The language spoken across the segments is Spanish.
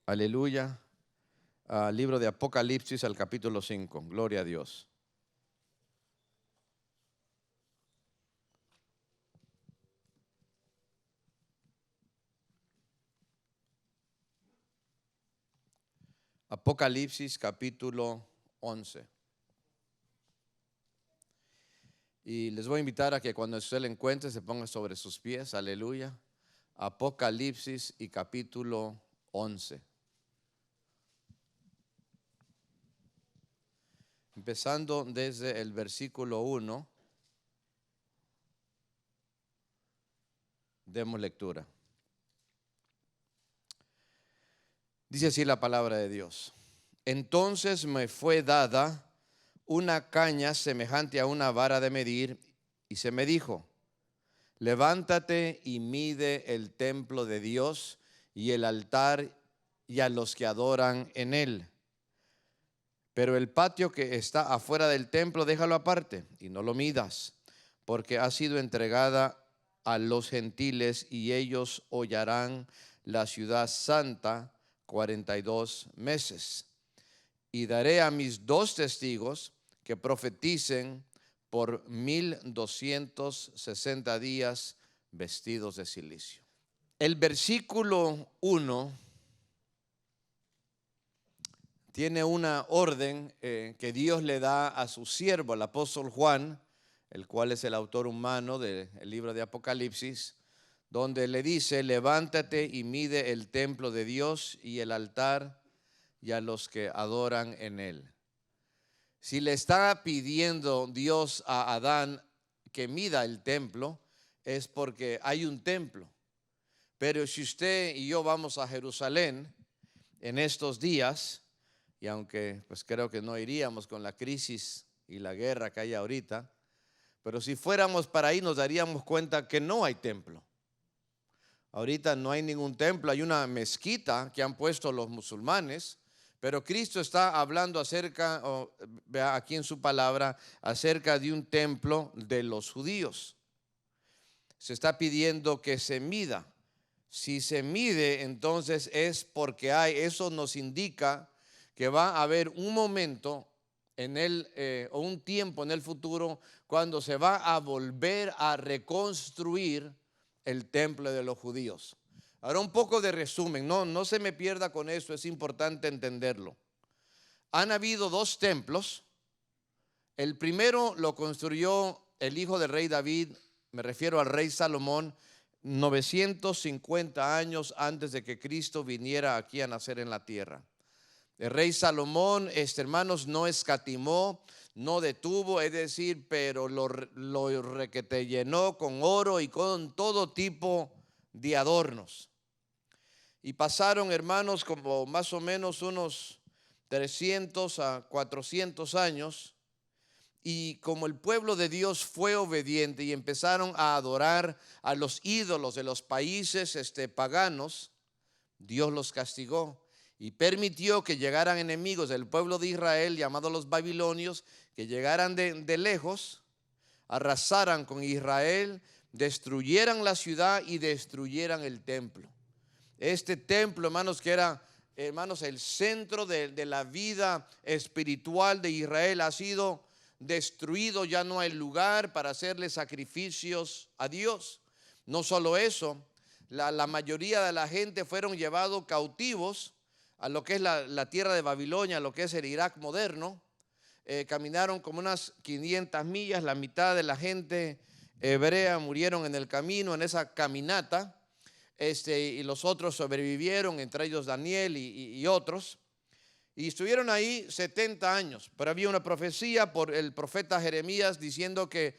Aleluya. Libro de Apocalipsis al capítulo 5. Gloria a Dios. Apocalipsis capítulo 11. Y les voy a invitar a que cuando usted lo encuentre se ponga sobre sus pies. Aleluya. Apocalipsis y capítulo 11. Empezando desde el versículo 1, demos lectura. Dice así la palabra de Dios. Entonces me fue dada una caña semejante a una vara de medir, y se me dijo: levántate y mide el templo de Dios y el altar y a los que adoran en él. Pero el patio que está afuera del templo, déjalo aparte y no lo midas, porque ha sido entregada a los gentiles y ellos hollarán la ciudad santa 42 meses. Y daré a mis 2 testigos que profeticen por 1260 días vestidos de cilicio. El versículo 1 tiene una orden que Dios le da a su siervo, el apóstol Juan, el cual es el autor humano del libro de Apocalipsis, donde le dice: levántate y mide el templo de Dios y el altar y a los que adoran en él. Si le está pidiendo Dios a Adán que mida el templo, es porque hay un templo. Pero si usted y yo vamos a Jerusalén en estos días, y aunque pues creo que no iríamos con la crisis y la guerra que hay ahorita, pero si fuéramos para ahí nos daríamos cuenta que no hay templo. Ahorita no hay ningún templo, hay una mezquita que han puesto los musulmanes, pero Cristo está hablando acerca, vea aquí en su palabra, acerca de un templo de los judíos. Se está pidiendo que se mida. Si se mide, entonces es porque hay, eso nos indica que va a haber un momento o un tiempo en el futuro cuando se va a volver a reconstruir el templo de los judíos. Ahora un poco de resumen, no se me pierda con esto, es importante entenderlo. Han habido 2 templos. El primero lo construyó el hijo del rey David, me refiero al rey Salomón, 950 años antes de que Cristo viniera aquí a nacer en la tierra. El rey Salomón, hermanos, no escatimó, no detuvo, es decir, pero lo requete llenó con oro y con todo tipo de adornos. Y pasaron, hermanos, como más o menos unos 300 a 400 años. Y como el pueblo de Dios fue obediente y empezaron a adorar a los ídolos de los países paganos, Dios los castigó y permitió que llegaran enemigos del pueblo de Israel, llamados los babilonios, que llegaran de lejos, arrasaran con Israel, destruyeran la ciudad y destruyeran el templo. Este templo, hermanos, que era, hermanos, el centro de la vida espiritual de Israel, ha sido destruido. Ya no hay lugar para hacerle sacrificios a Dios. No solo eso, la mayoría de la gente fueron llevados cautivos a lo que es la tierra de Babilonia, lo que es el Irak moderno. Caminaron como unas 500 millas, la mitad de la gente hebrea murieron en el camino, en esa caminata, y los otros sobrevivieron, entre ellos Daniel y otros. Y estuvieron ahí 70 años, pero había una profecía por el profeta Jeremías diciendo que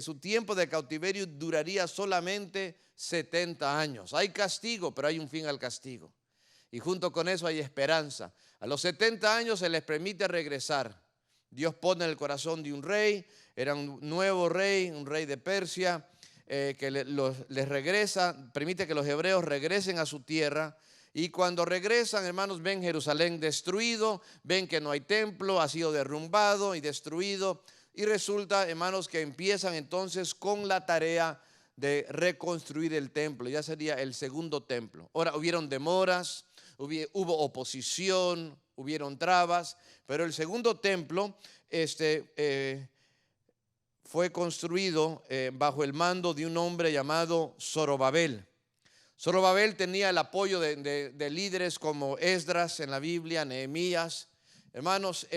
su tiempo de cautiverio duraría solamente 70 años. Hay castigo, pero hay un fin al castigo. Y junto con eso hay esperanza. A los 70 años se les permite regresar. Dios pone en el corazón de un rey, era un nuevo rey, un rey de Persia, que les regresa, permite que los hebreos regresen a su tierra. Y cuando regresan, hermanos, ven Jerusalén destruido, ven que no hay templo, ha sido derrumbado y destruido. Y resulta, hermanos, que empiezan entonces con la tarea de reconstruir el templo. Ya sería el segundo templo. Ahora hubieron demoras, hubo oposición, hubieron trabas, pero el segundo templo fue construido bajo el mando de un hombre llamado Zorobabel. Zorobabel tenía el apoyo de líderes como Esdras en la Biblia, Nehemías. Hermanos,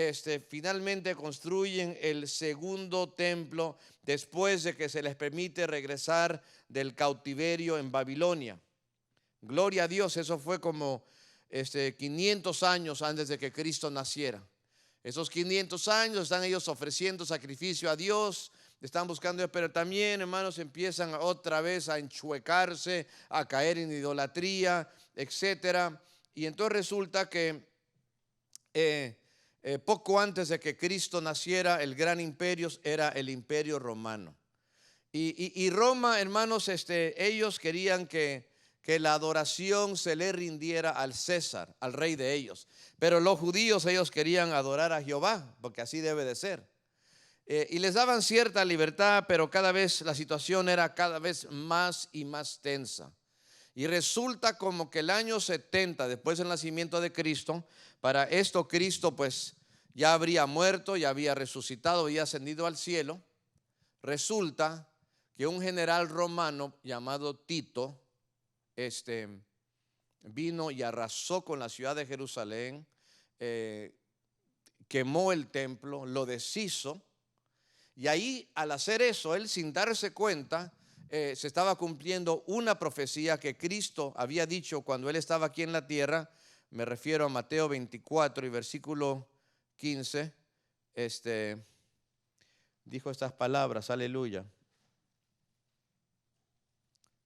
finalmente construyen el segundo templo después de que se les permite regresar del cautiverio en Babilonia. Gloria a Dios, eso fue como 500 años antes de que Cristo naciera. Esos 500 años están ellos ofreciendo sacrificio a Dios, están buscando, pero también, hermanos, empiezan otra vez a enchuecarse, a caer en idolatría, etcétera. Y entonces resulta que poco antes de que Cristo naciera, el gran imperio era el imperio romano. Y Roma, hermanos, ellos querían que la adoración se le rindiera al César, al rey de ellos. Pero los judíos, ellos querían adorar a Jehová, porque así debe de ser. Y les daban cierta libertad, pero cada vez la situación era cada vez más y más tensa. Y resulta como que el año 70, después del nacimiento de Cristo, para esto Cristo pues ya habría muerto, ya había resucitado, había ascendido al cielo. Resulta que un general romano llamado Tito vino y arrasó con la ciudad de Jerusalén, quemó el templo, lo deshizo. Y ahí, al hacer eso, él sin darse cuenta, se estaba cumpliendo una profecía que Cristo había dicho cuando él estaba aquí en la tierra. Me refiero a Mateo 24 y versículo 15. Dijo estas palabras, aleluya.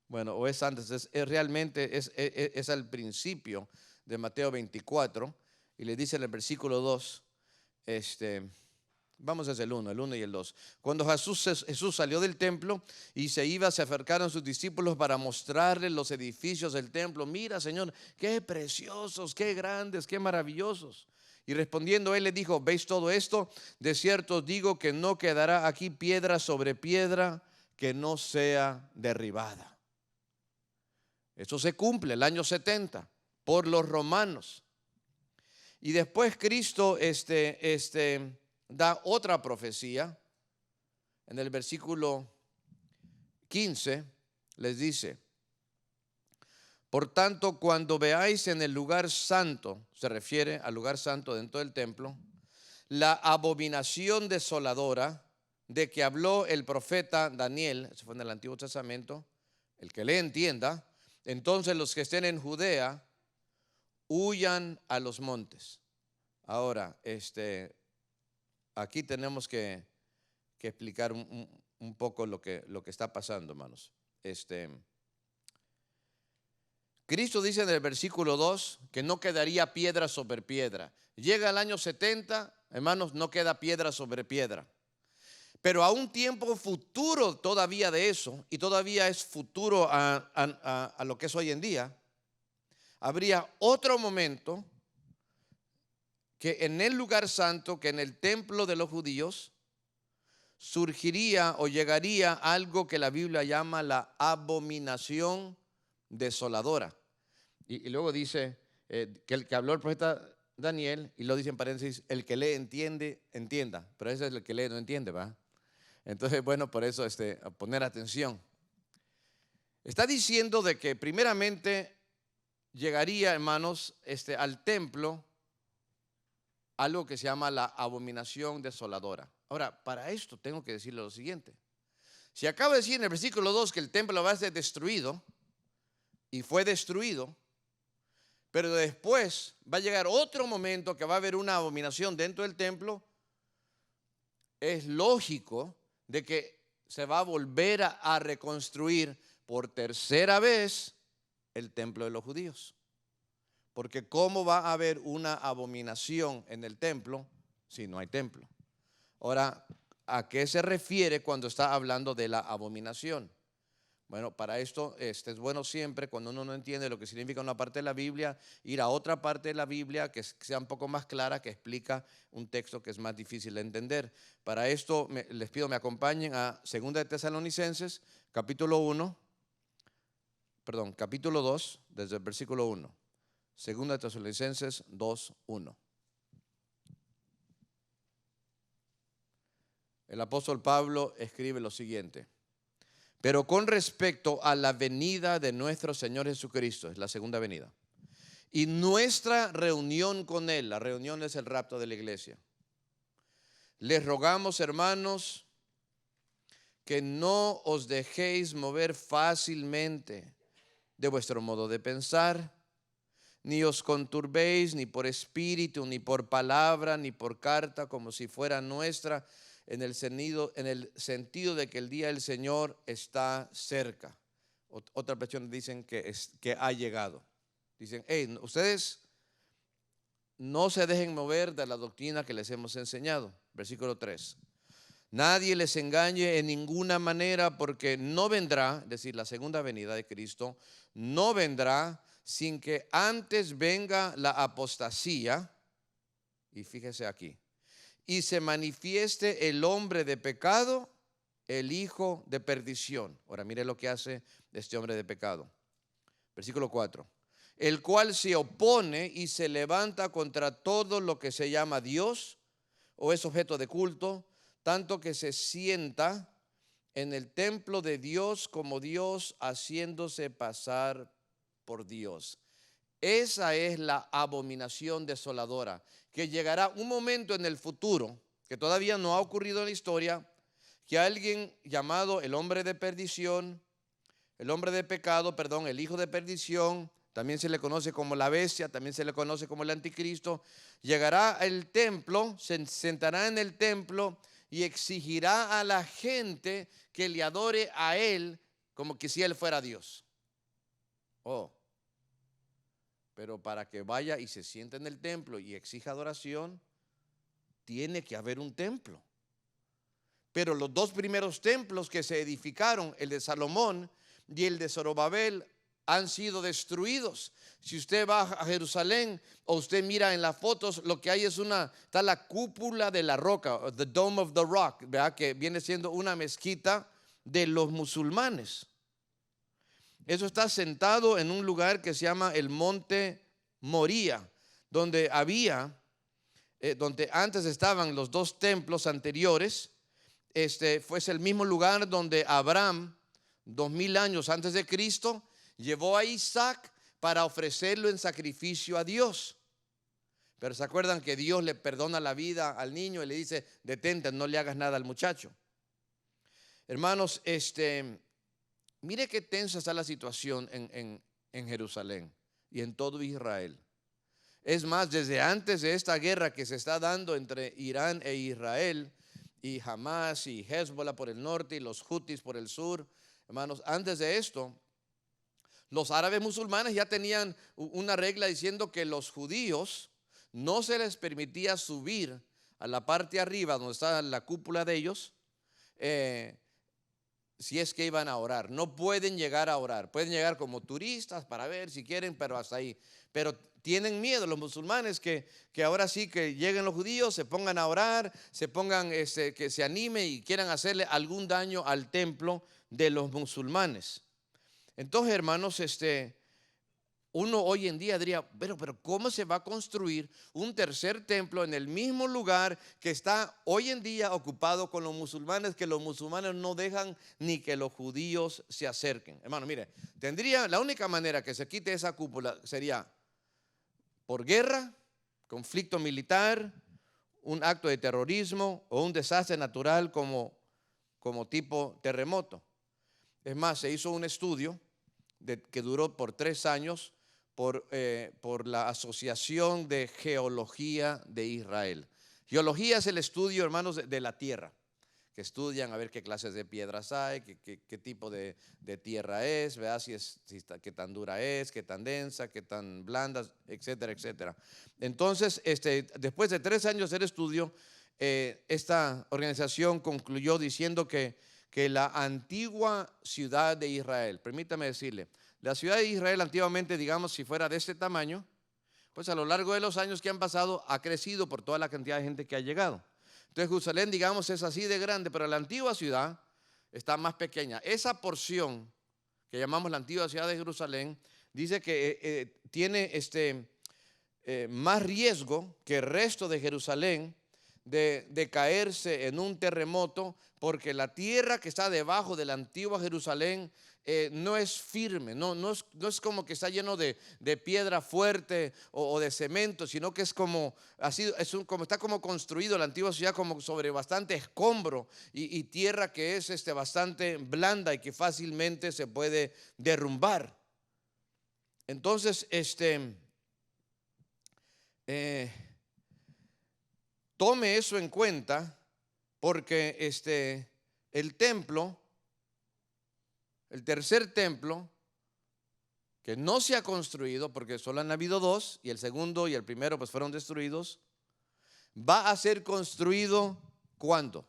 Bueno, o es antes, realmente es al principio de Mateo 24. Y le dice en el versículo 2, vamos desde el 1 y el 2. Cuando Jesús salió del templo y se iba, se acercaron sus discípulos para mostrarle los edificios del templo. Mira, Señor, qué preciosos, qué grandes, qué maravillosos. Y respondiendo él le dijo, ¿veis todo esto? De cierto os digo que no quedará aquí piedra sobre piedra que no sea derribada. Esto se cumple el año 70 por los romanos. Y después Cristo da otra profecía. En el versículo 15 les dice, por tanto, cuando veáis en el lugar santo, se refiere al lugar santo dentro del templo, la abominación desoladora de que habló el profeta Daniel, eso fue en el Antiguo Testamento, el que le entienda, entonces los que estén en Judea huyan a los montes. Ahora, aquí tenemos que explicar un poco lo que está pasando, hermanos. Cristo dice en el versículo 2 que no quedaría piedra sobre piedra. Llega el año 70, hermanos, no queda piedra sobre piedra. Pero a un tiempo futuro todavía de eso, y todavía es futuro a lo que es hoy en día, habría otro momento que en el lugar santo, que en el templo de los judíos, surgiría o llegaría algo que la Biblia llama la abominación desoladora. Y luego dice que el que habló el profeta Daniel, y lo dice en paréntesis, el que lee entiende, entienda. Pero ese es el que lee no entiende, ¿va? Entonces, bueno, por eso poner atención. Está diciendo de que primeramente llegaría, hermanos, al templo algo que se llama la abominación desoladora. Ahora, para esto tengo que decirle lo siguiente. Si acaba de decir en el versículo 2 que el templo va a ser destruido, y fue destruido, pero después va a llegar otro momento que va a haber una abominación dentro del templo, es lógico de que se va a volver a reconstruir por tercera vez el templo de los judíos. Porque ¿cómo va a haber una abominación en el templo si no hay templo? Ahora, ¿a qué se refiere cuando está hablando de la abominación? Bueno, para esto es bueno siempre, cuando uno no entiende lo que significa una parte de la Biblia, ir a otra parte de la Biblia que sea un poco más clara, que explica un texto que es más difícil de entender. Para esto les pido me acompañen a 2 de Tesalonicenses, capítulo 2, desde el versículo 1. Segunda Tesalonicenses 2:1. El apóstol Pablo escribe lo siguiente: pero con respecto a la venida de nuestro Señor Jesucristo, es la segunda venida, y nuestra reunión con Él, la reunión es el rapto de la iglesia, les rogamos, hermanos, que no os dejéis mover fácilmente de vuestro modo de pensar, ni os conturbéis ni por espíritu, ni por palabra, ni por carta, como si fuera nuestra, en el sentido de que el día del Señor está cerca. Otras versiones dicen que ha llegado. Dicen, hey, ustedes no se dejen mover de la doctrina que les hemos enseñado. Versículo 3. Nadie les engañe en ninguna manera, porque no vendrá, es decir, la segunda venida de Cristo, no vendrá sin que antes venga la apostasía. Y fíjese aquí. Y se manifieste el hombre de pecado, el hijo de perdición. Ahora mire lo que hace este hombre de pecado. Versículo 4. El cual se opone y se levanta contra todo lo que se llama Dios o es objeto de culto, tanto que se sienta en el templo de Dios como Dios, haciéndose pasar por Dios. Esa es la abominación desoladora, que llegará un momento en el futuro, que todavía no ha ocurrido en la historia, que alguien llamado el hombre de perdición, el hombre de pecado, perdón, el hijo de perdición, también se le conoce como la bestia, también se le conoce como el anticristo, llegará al templo, se sentará en el templo y exigirá a la gente que le adore a él como que si él fuera Dios. Oh. Pero para que vaya y se siente en el templo y exija adoración, tiene que haber un templo. Pero los dos primeros templos que se edificaron, el de Salomón y el de Zorobabel, han sido destruidos. Si usted va a Jerusalén o usted mira en las fotos, lo que hay es está la cúpula de la roca, the Dome of the Rock, ¿verdad? Que viene siendo una mezquita de los musulmanes. Eso está sentado en un lugar que se llama el Monte Moría, donde donde antes estaban los dos templos anteriores. Fue el mismo lugar donde Abraham, 2000 años antes de Cristo, llevó a Isaac para ofrecerlo en sacrificio a Dios. Pero se acuerdan que Dios le perdona la vida al niño y le dice, detente, no le hagas nada al muchacho. Hermanos, mire qué tensa está la situación en Jerusalén y en todo Israel. Es más, desde antes de esta guerra que se está dando entre Irán e Israel, y Hamas y Hezbollah por el norte y los Hutis por el sur, hermanos, antes de esto, los árabes musulmanes ya tenían una regla diciendo que los judíos no se les permitía subir a la parte arriba donde está la cúpula de ellos, si es que iban a orar. No pueden llegar a orar, pueden llegar como turistas para ver si quieren, pero hasta ahí. Pero tienen miedo los musulmanes que ahora sí que lleguen los judíos, se pongan a orar, se pongan, que se anime y quieran hacerle algún daño al templo de los musulmanes. Entonces, hermanos, uno hoy en día diría, pero ¿cómo se va a construir un tercer templo en el mismo lugar que está hoy en día ocupado con los musulmanes, que los musulmanes no dejan ni que los judíos se acerquen? Hermano, mire, la única manera que se quite esa cúpula sería por guerra, conflicto militar, un acto de terrorismo o un desastre natural como tipo terremoto. Es más, se hizo un estudio que duró por 3 años por la Asociación de Geología de Israel. Geología es el estudio, hermanos, de la tierra, que estudian a ver qué clases de piedras hay, qué tipo de tierra es, ¿verdad? Qué tan dura es, qué tan densa, qué tan blanda, etcétera, etcétera. Entonces, después de 3 años del estudio, esta organización concluyó diciendo que la antigua ciudad de Israel, permítame decirle, la ciudad de Israel antiguamente, digamos, si fuera de este tamaño, pues a lo largo de los años que han pasado ha crecido por toda la cantidad de gente que ha llegado. Entonces Jerusalén, digamos, es así de grande, pero la antigua ciudad está más pequeña. Esa porción que llamamos la antigua ciudad de Jerusalén, dice que tiene más riesgo que el resto de Jerusalén de caerse en un terremoto, porque la tierra que está debajo de la antigua Jerusalén no es firme, no es como que está lleno de piedra fuerte o de cemento, sino que es como, como está como construido la antigua ciudad, como sobre bastante escombro y tierra que es bastante blanda y que fácilmente se puede derrumbar. Entonces, tome eso en cuenta, porque el templo, el tercer templo, que no se ha construido, porque solo han habido dos, y el segundo y el primero pues fueron destruidos, va a ser construido ¿cuándo?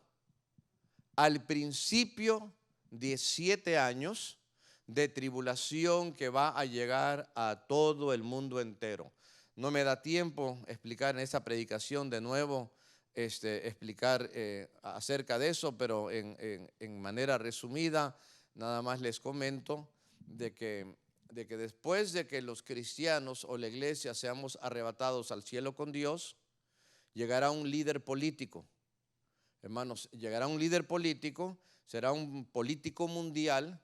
Al principio de 7 años de tribulación que va a llegar a todo el mundo entero. No me da tiempo explicar en esta predicación de nuevo, explicar acerca de eso, pero en manera resumida, nada más les comento de que después de que los cristianos o la iglesia seamos arrebatados al cielo con Dios, llegará un líder político. Hermanos, llegará un líder político, será un político mundial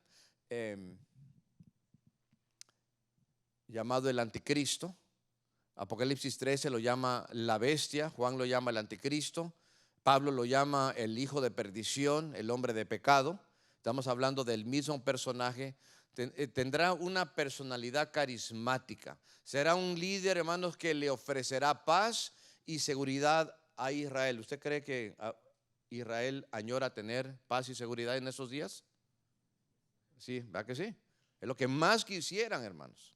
llamado el anticristo. Apocalipsis 13 lo llama la bestia, Juan lo llama el anticristo, Pablo lo llama el hijo de perdición, el hombre de pecado. Estamos hablando del mismo personaje. Tendrá una personalidad carismática. Será un líder, hermanos, que le ofrecerá paz y seguridad a Israel. ¿Usted cree que Israel añora tener paz y seguridad en esos días? Sí, ¿verdad que sí? Es lo que más quisieran, hermanos.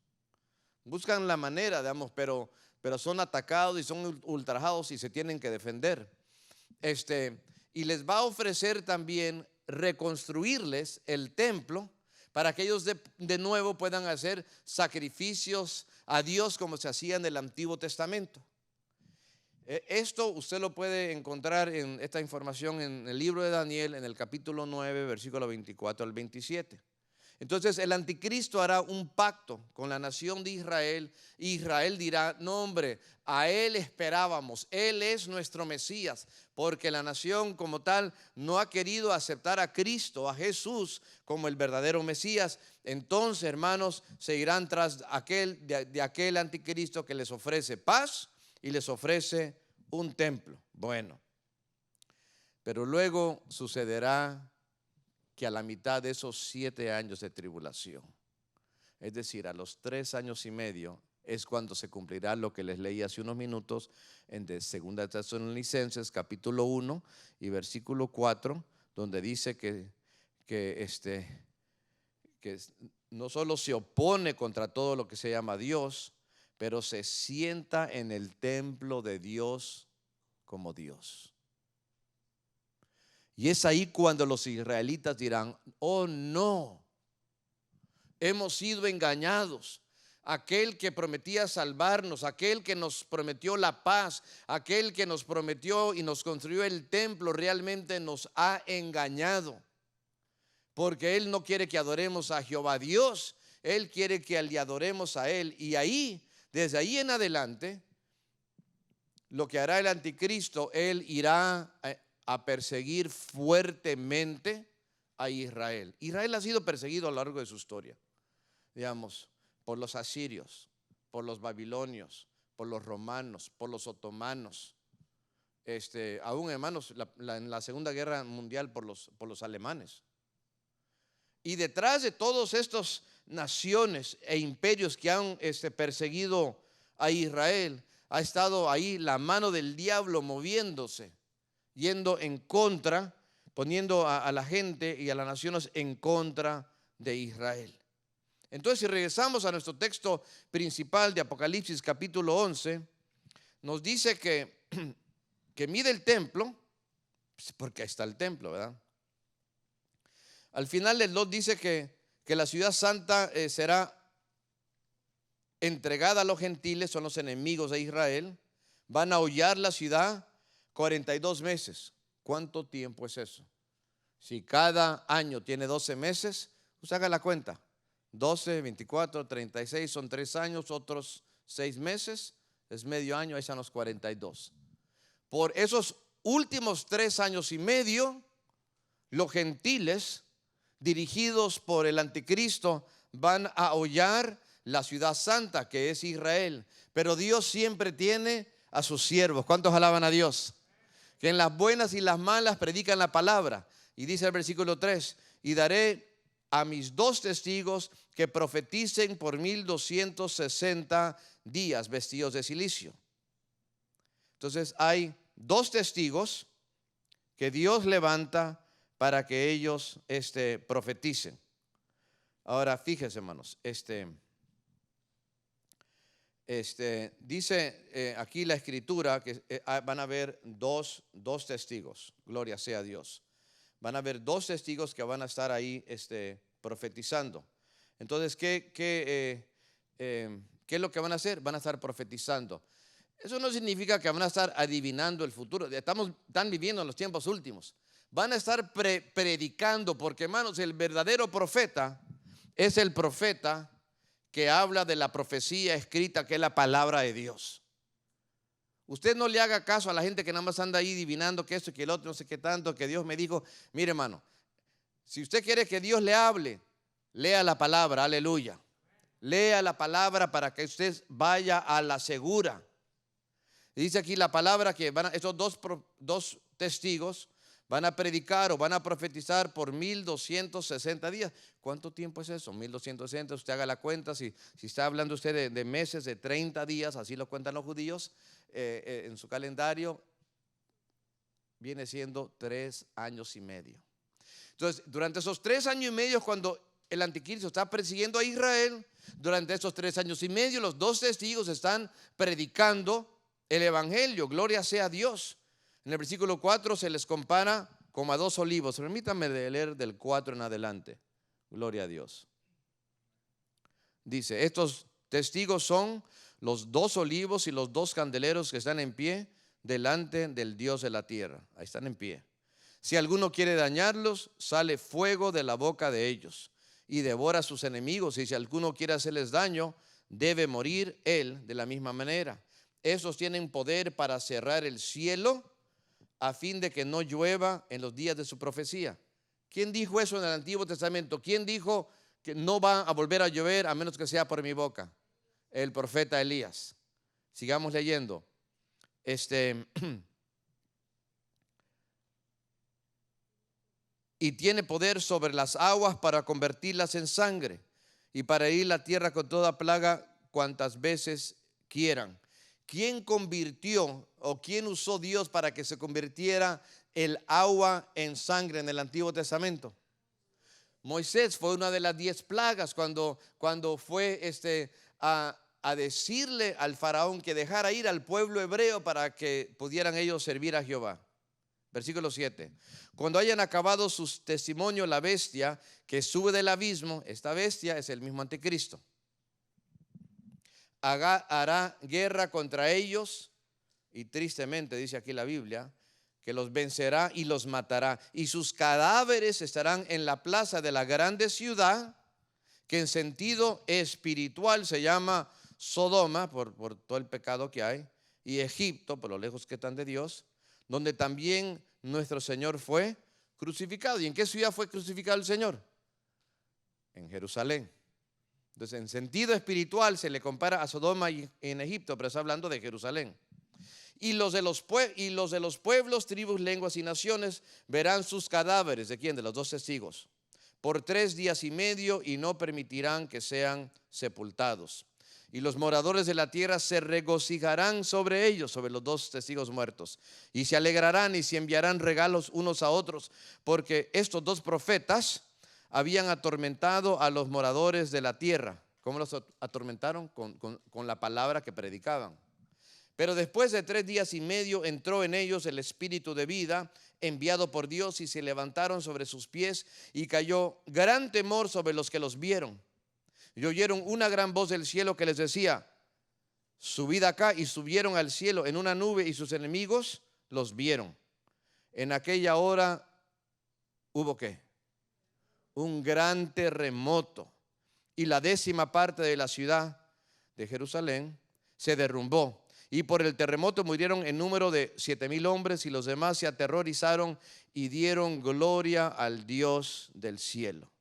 Buscan la manera, digamos, pero son atacados y son ultrajados y se tienen que defender. Y les va a ofrecer también reconstruirles el templo para que ellos de nuevo puedan hacer sacrificios a Dios como se hacía en el Antiguo Testamento. Esto usted lo puede encontrar en esta información en el libro de Daniel, en el capítulo 9, versículo 24 al 27. Entonces el anticristo hará un pacto con la nación de Israel. Israel dirá: no, hombre, a él esperábamos, él es nuestro Mesías, porque la nación como tal no ha querido aceptar a Cristo, a Jesús, como el verdadero Mesías. Entonces, hermanos, se irán tras de aquel anticristo que les ofrece paz y les ofrece un templo. Bueno, pero luego sucederá que a la mitad de esos 7 años de tribulación, es decir, a los 3 años y medio, es cuando se cumplirá lo que les leí hace unos minutos en 2 Tesalonicenses capítulo 1 y versículo 4, donde dice que no solo se opone contra todo lo que se llama Dios, pero se sienta en el templo de Dios como Dios. Y es ahí cuando los israelitas dirán: oh no, hemos sido engañados. Aquel que prometía salvarnos, aquel que nos prometió la paz, aquel que nos prometió y nos construyó el templo, realmente nos ha engañado. Porque Él no quiere que adoremos a Jehová Dios, Él quiere que le adoremos a Él. Y ahí, desde ahí en adelante, lo que hará el anticristo, él irá a perseguir fuertemente a Israel. Israel ha sido perseguido a lo largo de su historia, digamos, por los asirios, por los babilonios, por los romanos, por los otomanos, aún, hermanos, en la Segunda Guerra Mundial por los alemanes. Y detrás de todos estos naciones e imperios que han perseguido a Israel, ha estado ahí la mano del diablo moviéndose, yendo en contra, poniendo a la gente y a las naciones en contra de Israel. Entonces, si regresamos a nuestro texto principal de Apocalipsis capítulo 11, nos dice que mide el templo, porque ahí está el templo, ¿verdad? Al final el Lot dice que la ciudad santa será entregada a los gentiles, son los enemigos de Israel. Van a hollar la ciudad 42 meses. ¿Cuánto tiempo es eso? Si cada año tiene 12 meses, usted haga la cuenta. 12, 24, 36, son 3 años, otros 6 meses, es medio año, ahí están los 42. Por esos últimos 3 años y medio, los gentiles, dirigidos por el anticristo, van a hollar la ciudad santa, que es Israel. Pero Dios siempre tiene a sus siervos. ¿Cuántos alaban a Dios? Que en las buenas y las malas predican la palabra. Y dice el versículo 3, y daré a mis 2 testigos que profeticen por 1260 días vestidos de cilicio. Entonces hay 2 testigos que Dios levanta para que ellos profeticen. Ahora fíjense, hermanos, dice aquí la escritura que van a haber dos testigos. Gloria sea a Dios. Van a haber 2 testigos que van a estar ahí profetizando. Entonces, ¿qué es lo que van a hacer? Van a estar profetizando. Eso no significa que van a estar adivinando el futuro. Están viviendo en los tiempos últimos. Van a estar predicando, porque, hermanos, el verdadero profeta es el profeta que habla de la profecía escrita, que es la palabra de Dios. Usted no le haga caso a la gente que nada más anda ahí adivinando que esto y que el otro, no sé qué tanto, que Dios me dijo. Mire, hermano, si usted quiere que Dios le hable, lea la palabra, aleluya. Lea la palabra para que usted vaya a la segura. Dice aquí la palabra que estos dos testigos van a predicar o van a profetizar por 1260 días. ¿Cuánto tiempo es eso? 1260, usted haga la cuenta. Si está hablando usted de meses, de 30 días, así lo cuentan los judíos, en su calendario, viene siendo 3 años y medio. Entonces, durante esos 3 años y medio, cuando el anticristo está persiguiendo a Israel, durante esos 3 años y medio, los 2 testigos están predicando el evangelio. Gloria sea a Dios. En el versículo 4 se les compara como a 2 olivos. Permítanme leer del 4 en adelante. Gloria a Dios. Dice, estos testigos son los 2 olivos y los 2 candeleros que están en pie delante del Dios de la tierra. Ahí están en pie. Si alguno quiere dañarlos, sale fuego de la boca de ellos y devora a sus enemigos. Y si alguno quiere hacerles daño, debe morir él de la misma manera. Esos tienen poder para cerrar el cielo a fin de que no llueva en los días de su profecía. ¿Quién dijo eso en el Antiguo Testamento? ¿Quién dijo que no va a volver a llover a menos que sea por mi boca? El profeta Elías. Sigamos leyendo. Y tiene poder sobre las aguas para convertirlas en sangre y para herir la tierra con toda plaga cuantas veces quieran. ¿Quién convirtió o quién usó Dios para que se convirtiera el agua en sangre en el Antiguo Testamento? Moisés fue una de las 10 plagas cuando fue a decirle al faraón que dejara ir al pueblo hebreo para que pudieran ellos servir a Jehová. Versículo 7. Cuando hayan acabado sus testimonios, la bestia que sube del abismo, esta bestia es el mismo anticristo, hará guerra contra ellos y tristemente dice aquí la Biblia que los vencerá y los matará, y sus cadáveres estarán en la plaza de la grande ciudad, que en sentido espiritual se llama Sodoma por todo el pecado que hay, y Egipto por lo lejos que están de Dios, donde también nuestro Señor fue crucificado. ¿Y en qué ciudad fue crucificado el Señor? En Jerusalén. Entonces, en sentido espiritual se le compara a Sodoma y en Egipto, pero está hablando de Jerusalén. Y los de los pueblos, tribus, lenguas y naciones verán sus cadáveres. ¿De quién? De los 2 testigos. Por 3 días y medio, y no permitirán que sean sepultados. Y los moradores de la tierra se regocijarán sobre ellos, sobre los 2 testigos muertos. Y se alegrarán y se enviarán regalos unos a otros, porque estos 2 profetas habían atormentado a los moradores de la tierra. ¿Cómo los atormentaron? Con la palabra que predicaban. Pero después de 3 días y medio entró en ellos el espíritu de vida enviado por Dios, y se levantaron sobre sus pies, y cayó gran temor sobre los que los vieron. Y oyeron una gran voz del cielo que les decía: subid acá. Y subieron al cielo en una nube, y sus enemigos los vieron. En aquella hora hubo ¿qué? Un gran terremoto, y la 10ª parte de la ciudad de Jerusalén se derrumbó. Y por el terremoto murieron en número de 7,000 hombres, y los demás se aterrorizaron y dieron gloria al Dios del cielo.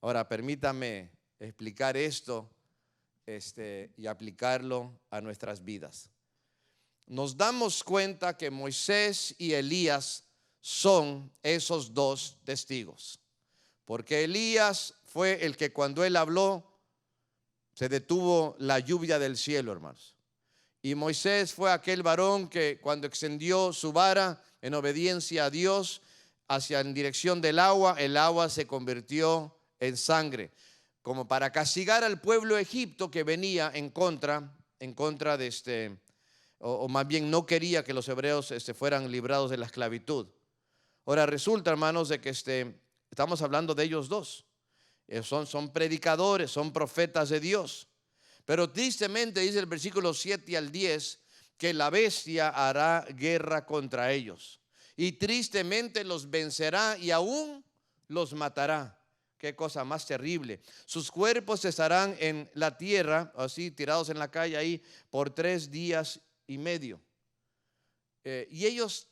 Ahora permítame explicar esto y aplicarlo a nuestras vidas. Nos damos cuenta que Moisés y Elías son esos dos testigos, porque Elías fue el que cuando él habló se detuvo la lluvia del cielo, hermanos. Y Moisés fue aquel varón que cuando extendió su vara en obediencia a Dios hacia en dirección del agua, el agua se convirtió en sangre, como para castigar al pueblo de Egipto que venía en contra de o más bien no quería que los hebreos fueran librados de la esclavitud. Ahora resulta, hermanos, de que estamos hablando de ellos dos. Son predicadores, son profetas de Dios. Pero tristemente dice el versículo 7 al 10 que la bestia hará guerra contra ellos. Y tristemente los vencerá y aún los matará. Qué cosa más terrible. Sus cuerpos estarán en la tierra, así tirados en la calle ahí, por 3 días y medio. Y ellos,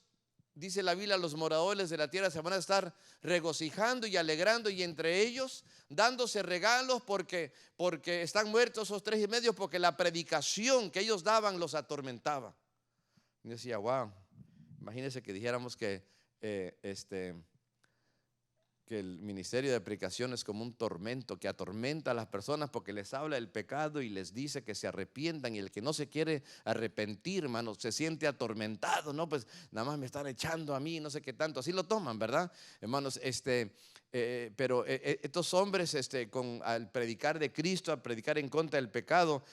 dice la Biblia, los moradores de la tierra se van a estar regocijando y alegrando, y entre ellos dándose regalos porque están muertos esos 3 y medio, porque la predicación que ellos daban los atormentaba. Y decía, wow, imagínense que dijéramos que el ministerio de predicación es como un tormento que atormenta a las personas porque les habla del pecado y les dice que se arrepientan, y el que no se quiere arrepentir, hermano, se siente atormentado. No, pues nada más me están echando a mí, no sé qué tanto, así lo toman, ¿verdad, hermanos? Pero estos hombres al predicar de Cristo, al predicar en contra del pecado,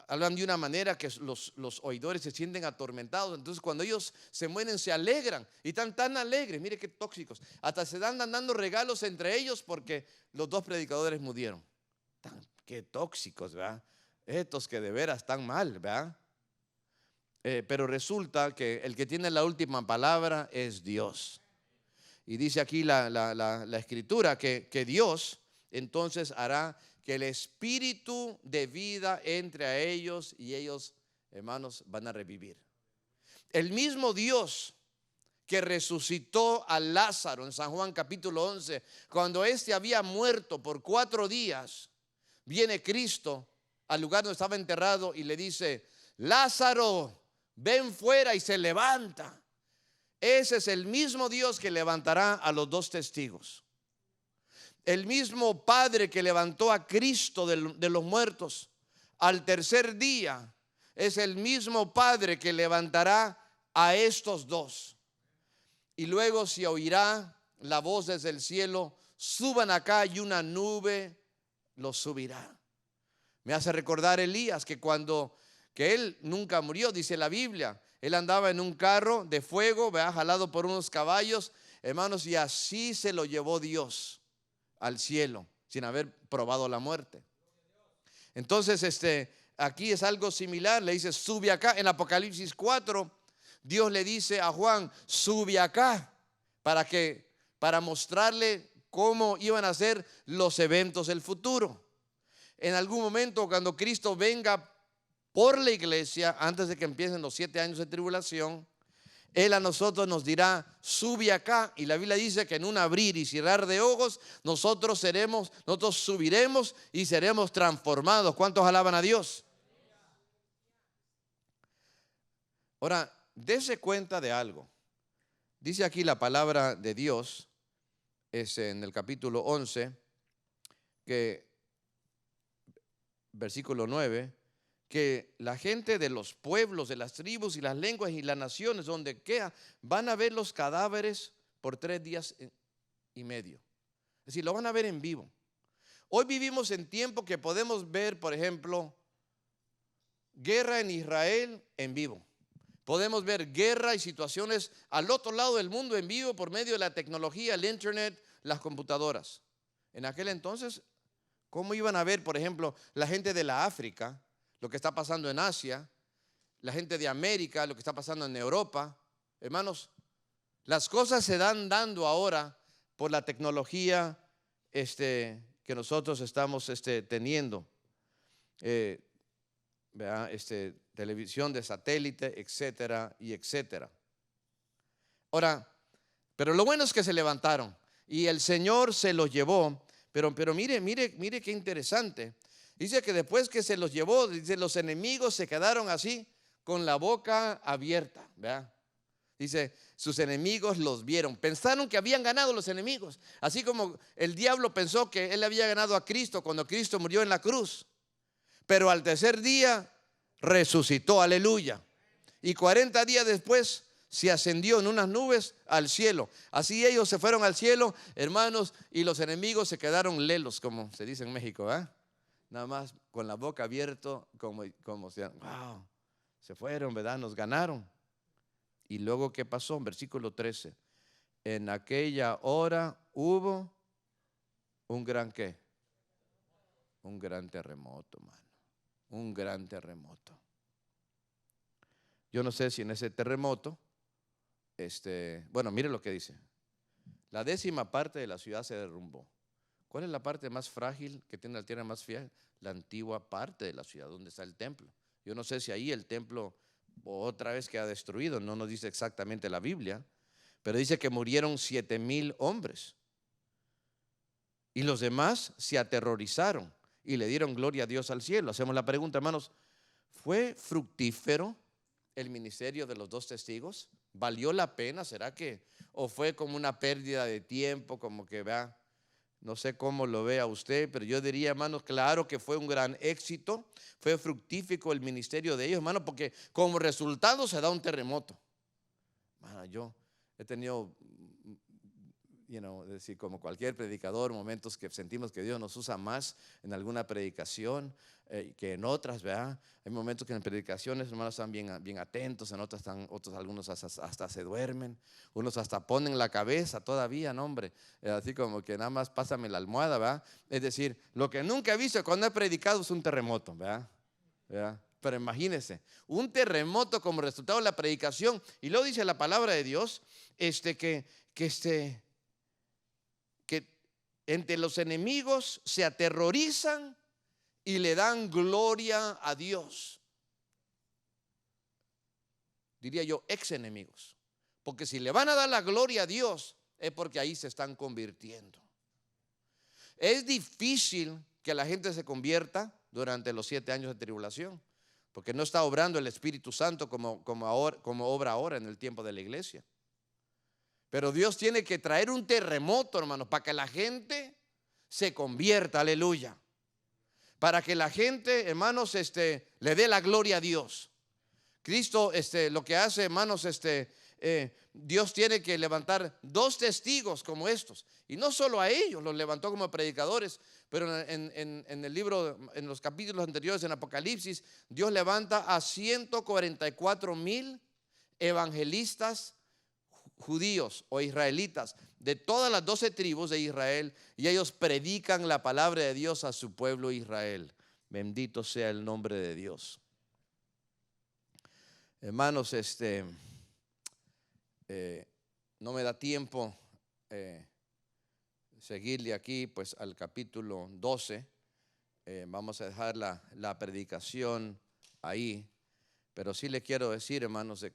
hablan de una manera que los oidores se sienten atormentados. Entonces cuando ellos se mueren se alegran, y están tan alegres, mire qué tóxicos, hasta se andan dando regalos entre ellos porque los 2 predicadores murieron. Qué tóxicos, ¿verdad? Estos que de veras están mal, ¿verdad? Pero resulta que el que tiene la última palabra es Dios. Y dice aquí la escritura que Dios entonces hará que el espíritu de vida entre a ellos, y ellos, hermanos, van a revivir. El mismo Dios que resucitó a Lázaro en San Juan capítulo 11, cuando éste había muerto por 4 días, viene Cristo al lugar donde estaba enterrado y le dice: Lázaro, ven fuera, y se levanta. Ese es el mismo Dios que levantará a los 2 testigos. El mismo Padre que levantó a Cristo de los muertos al tercer día es el mismo Padre que levantará a estos 2. Y luego se oirá la voz desde el cielo: suban acá, y una nube los subirá. Me hace recordar Elías, que él nunca murió, dice la Biblia. Él andaba en un carro de fuego, jalado por unos caballos, hermanos, y así se lo llevó Dios al cielo sin haber probado la muerte. Entonces aquí es algo similar. Le dice: sube acá. En Apocalipsis 4 Dios le dice a Juan: sube acá, para mostrarle cómo iban a ser los eventos del futuro. En algún momento, cuando Cristo venga por la iglesia, antes de que empiecen los 7 años de tribulación, Él a nosotros nos dirá: sube acá. Y la Biblia dice que en un abrir y cerrar de ojos nosotros subiremos y seremos transformados. ¿Cuántos alaban a Dios? Ahora, dése cuenta de algo. Dice aquí la palabra de Dios, en el capítulo 11, versículo 9, que la gente de los pueblos, de las tribus y las lenguas y las naciones donde queda, van a ver los cadáveres por 3 días y medio. Es decir, lo van a ver en vivo. Hoy vivimos en tiempo que podemos ver, por ejemplo, guerra en Israel en vivo. Podemos ver guerra y situaciones al otro lado del mundo en vivo por medio de la tecnología, el internet, las computadoras. En aquel entonces, ¿cómo iban a ver, por ejemplo, la gente de la África lo que está pasando en Asia, la gente de América, lo que está pasando en Europa? Hermanos, las cosas se dan dando ahora por la tecnología que nosotros estamos teniendo. ¿Verdad? Televisión de satélite, etcétera y etcétera. Ahora, pero lo bueno es que se levantaron y el Señor se los llevó. Pero mire qué interesante. Dice que después que se los llevó, dice, los enemigos se quedaron así con la boca abierta, ¿verdad? Dice, sus enemigos los vieron. Pensaron que habían ganado los enemigos. Así como el diablo pensó que él había ganado a Cristo cuando Cristo murió en la cruz. Pero al tercer día resucitó, aleluya. Y 40 días después se ascendió en unas nubes al cielo. Así ellos se fueron al cielo, hermanos, y los enemigos se quedaron lelos, como se dice en México, ¿eh? Nada más con la boca abierta, como se, wow, se fueron, ¿verdad? Nos ganaron. Y luego, ¿qué pasó? Versículo 13. En aquella hora hubo un gran ¿qué? Un gran terremoto, mano. Un gran terremoto. Yo no sé si en ese terremoto, bueno, mire lo que dice. La 10ª parte de la ciudad se derrumbó. ¿Cuál es la parte más frágil que tiene la tierra más frágil? La antigua parte de la ciudad, donde está el templo. Yo no sé si ahí el templo otra vez queda destruido, no nos dice exactamente la Biblia, pero dice que murieron 7,000 hombres. Y los demás se aterrorizaron y le dieron gloria a Dios al cielo. Hacemos la pregunta, hermanos, ¿fue fructífero el ministerio de los 2 testigos? ¿Valió la pena? ¿Será que? ¿O fue como una pérdida de tiempo? Como que vea, no sé cómo lo vea usted, pero yo diría, hermanos, claro que fue un gran éxito. Fue fructífico el ministerio de ellos, hermanos, porque como resultado se da un terremoto. Hermano, yo he tenido, decir, como cualquier predicador, momentos que sentimos que Dios nos usa más en alguna predicación que en otras, ¿verdad? Hay momentos que en predicaciones, hermanos, están bien atentos, en otras algunos hasta se duermen, unos hasta ponen la cabeza todavía, no, hombre, así como que nada más pásame la almohada, ¿verdad? Es decir, lo que nunca he visto cuando he predicado es un terremoto, ¿verdad? Pero imagínense, un terremoto como resultado de la predicación. Y luego dice la palabra de Dios, que entre los enemigos se aterrorizan y le dan gloria a Dios. Diría yo, ex enemigos. Porque si le van a dar la gloria a Dios, es porque ahí se están convirtiendo. Es difícil que la gente se convierta durante los 7 años de tribulación, porque no está obrando el Espíritu Santo como obra ahora en el tiempo de la iglesia. Pero Dios tiene que traer un terremoto, hermanos, para que la gente se convierta, aleluya. Para que la gente, hermanos, le dé la gloria a Dios. Cristo, lo que hace, hermanos, Dios tiene que levantar 2 testigos como estos. Y no solo a ellos, los levantó como predicadores, pero en el libro, en los capítulos anteriores, en Apocalipsis, Dios levanta a 144,000 evangelistas judíos o israelitas de todas las 12 tribus de Israel, y ellos predican la palabra de Dios a su pueblo Israel. Bendito sea el nombre de Dios. Hermanos, no me da tiempo seguirle aquí pues al capítulo 12. Vamos a dejar la predicación ahí, pero sí le quiero decir, hermanos,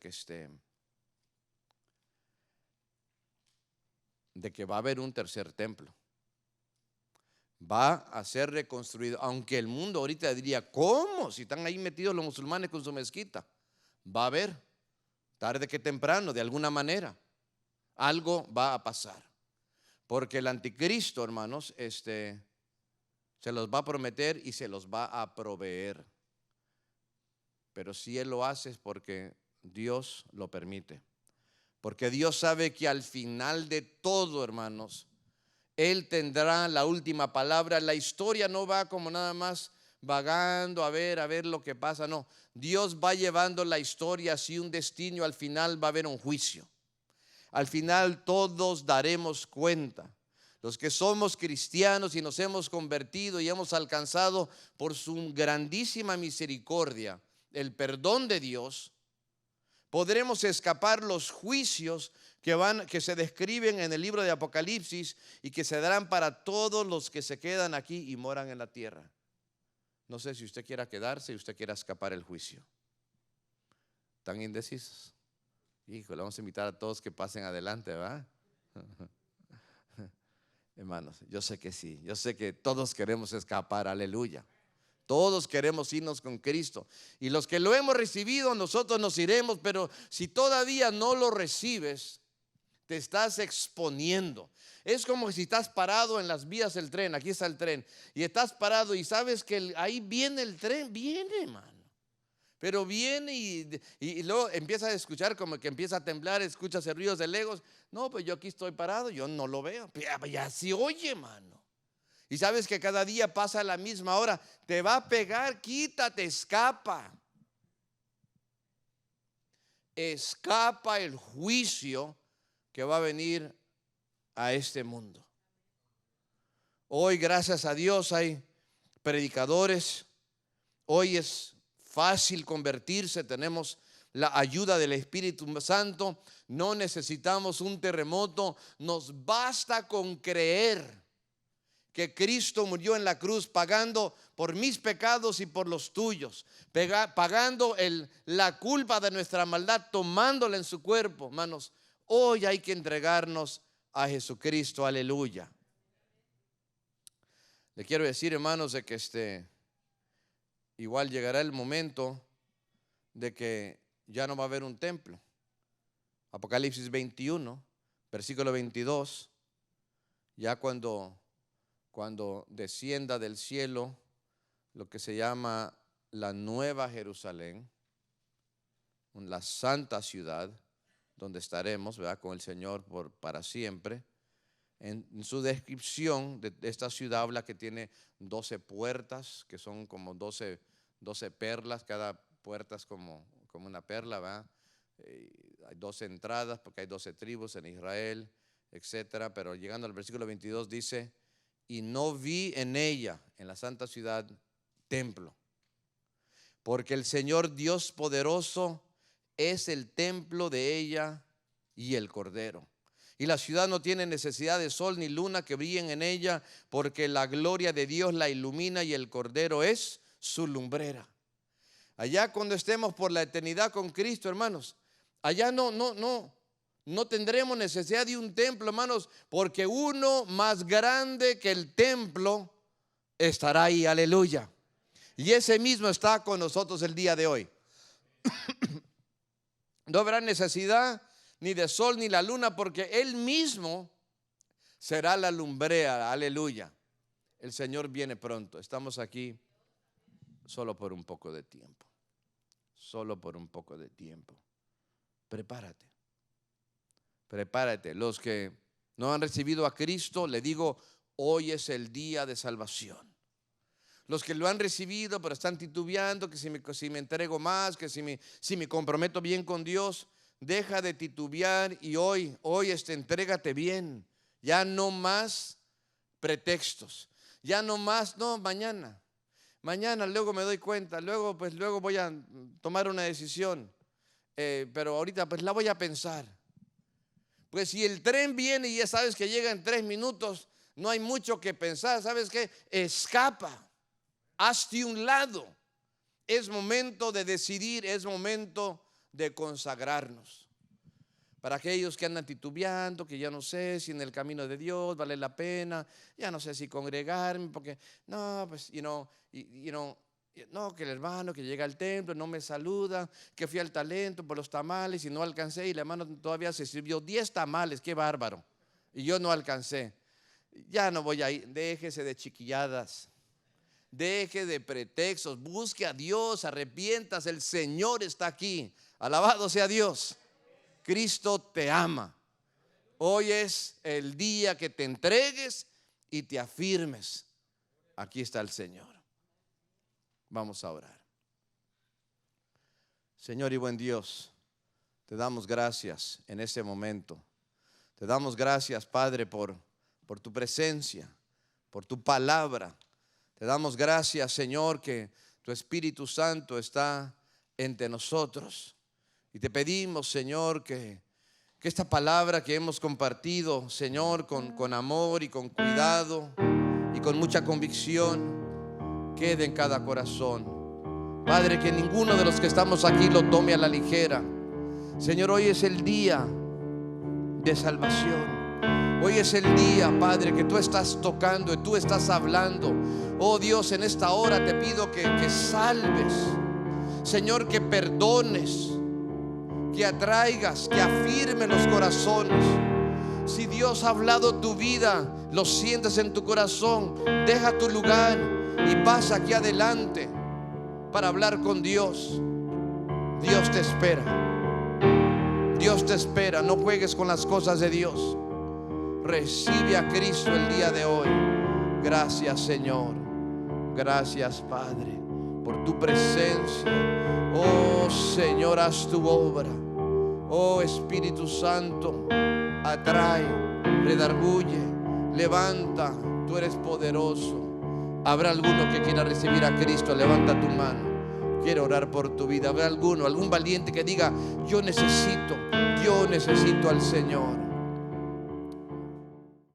de que va a haber un tercer templo. Va a ser reconstruido, aunque el mundo ahorita diría, ¿cómo? Si están ahí metidos los musulmanes con su mezquita. Va a haber, tarde que temprano, de alguna manera, algo va a pasar. Porque el anticristo, hermanos, se los va a prometer y se los va a proveer. Pero si él lo hace es porque Dios lo permite. Porque Dios sabe que al final de todo, hermanos, Él tendrá la última palabra. La historia no va como nada más vagando a ver lo que pasa. No, Dios va llevando la historia hacia un destino. Al final va a haber un juicio. Al final todos daremos cuenta. Los que somos cristianos y nos hemos convertido y hemos alcanzado por su grandísima misericordia el perdón de Dios, podremos escapar los juicios, que se describen en el libro de Apocalipsis y que se darán para todos los que se quedan aquí y moran en la tierra. No sé si usted quiera quedarse y usted quiera escapar el juicio. ¿Están indecisos? Híjole, vamos a invitar a todos que pasen adelante, ¿verdad? Hermanos, yo sé que sí, yo sé que todos queremos escapar, aleluya. Todos queremos irnos con Cristo. Y los que lo hemos recibido, nosotros nos iremos, pero si todavía no lo recibes, te estás exponiendo. Es como si estás parado en las vías del tren, aquí está el tren, y estás parado y sabes que ahí viene el tren, viene, hermano. Pero viene y luego empieza a escuchar como que empieza a temblar, escuchas el ruido de legos. No, pues yo aquí estoy parado, yo no lo veo. Ya se oye, hermano. Y sabes que cada día pasa a la misma hora. Te va a pegar, quítate, escapa. Escapa el juicio que va a venir a este mundo. Hoy, gracias a Dios, hay predicadores. Hoy es fácil convertirse, tenemos la ayuda del Espíritu Santo. No necesitamos un terremoto, nos basta con creer que Cristo murió en la cruz pagando por mis pecados y por los tuyos, pagando la culpa de nuestra maldad, tomándola en su cuerpo. Hermanos, hoy hay que entregarnos a Jesucristo, aleluya. Le quiero decir, hermanos, de que igual llegará el momento de que ya no va a haber un templo. Apocalipsis 21, versículo 22, ya cuando descienda del cielo lo que se llama la Nueva Jerusalén, la santa ciudad, donde estaremos, ¿verdad?, con el Señor para siempre. En su descripción de esta ciudad habla que tiene 12 puertas, que son como 12 perlas, cada puerta es como una perla, ¿verdad? Hay 12 entradas porque hay 12 tribus en Israel, etcétera. Pero llegando al versículo 22 dice: y no vi en ella, en la santa ciudad, templo, porque el Señor Dios poderoso es el templo de ella y el Cordero. Y la ciudad no tiene necesidad de sol ni luna que brillen en ella, porque la gloria de Dios la ilumina y el Cordero es su lumbrera. Allá cuando estemos por la eternidad con Cristo, hermanos, allá no tendremos necesidad de un templo, hermanos, porque uno más grande que el templo estará ahí, aleluya. Y ese mismo está con nosotros el día de hoy. No habrá necesidad ni de sol ni la luna, porque Él mismo será la lumbrera, aleluya. El Señor viene pronto. Estamos aquí solo por un poco de tiempo. Solo por un poco de tiempo. Prepárate. Prepárate. Los que no han recibido a Cristo, le digo, hoy es el día de salvación. Los que lo han recibido pero están titubeando, que si me entrego más, que si me comprometo bien con Dios, deja de titubear y hoy entrégate bien. Ya no más pretextos. Ya no más, no, mañana. Mañana luego me doy cuenta, luego voy a tomar una decisión. Pero ahorita pues la voy a pensar. Pues si el tren viene y ya sabes que llega en 3 minutos, no hay mucho que pensar. ¿Sabes qué? Escapa. Hazte un lado. Es momento de decidir, es momento de consagrarnos. Para aquellos que andan titubeando, que ya no sé si en el camino de Dios vale la pena, ya no sé si congregarme, porque no, pues, no, que el hermano que llega al templo no me saluda, que fui al talento por los tamales y no alcancé, y el hermano todavía se sirvió 10 tamales, qué bárbaro, y yo no alcancé. Ya no voy a ir, déjese de chiquilladas. Deje de pretextos, busque a Dios, arrepientas, el Señor está aquí. Alabado sea Dios. Cristo te ama. Hoy es el día que te entregues y te afirmes. Aquí está el Señor. Vamos a orar. Señor y buen Dios, te damos gracias en este momento. Te damos gracias, Padre, por tu presencia, por tu palabra. Te damos gracias, Señor, que tu Espíritu Santo está entre nosotros. Y te pedimos, Señor, que Que esta palabra que hemos compartido, Señor, con amor y con cuidado y con mucha convicción, quede en cada corazón. Padre, que ninguno de los que estamos aquí lo tome a la ligera. Señor, hoy es el día de salvación. Hoy es el día, Padre, que tú estás tocando y tú estás hablando. Oh Dios, en esta hora te pido que salves, Señor, que perdones, que atraigas, que afirme los corazones. Si Dios ha hablado tu vida, lo sientes en tu corazón, deja tu lugar y pasa aquí adelante para hablar con Dios. Dios te espera. Dios te espera. No juegues con las cosas de Dios. Recibe a Cristo el día de hoy. Gracias, Señor. Gracias, Padre, por tu presencia. Oh Señor, haz tu obra. Oh Espíritu Santo, atrae, redarguye, levanta. Tú eres poderoso. Habrá alguno que quiera recibir a Cristo. Levanta tu mano. Quiero orar por tu vida. Habrá algún valiente que diga: yo necesito al Señor.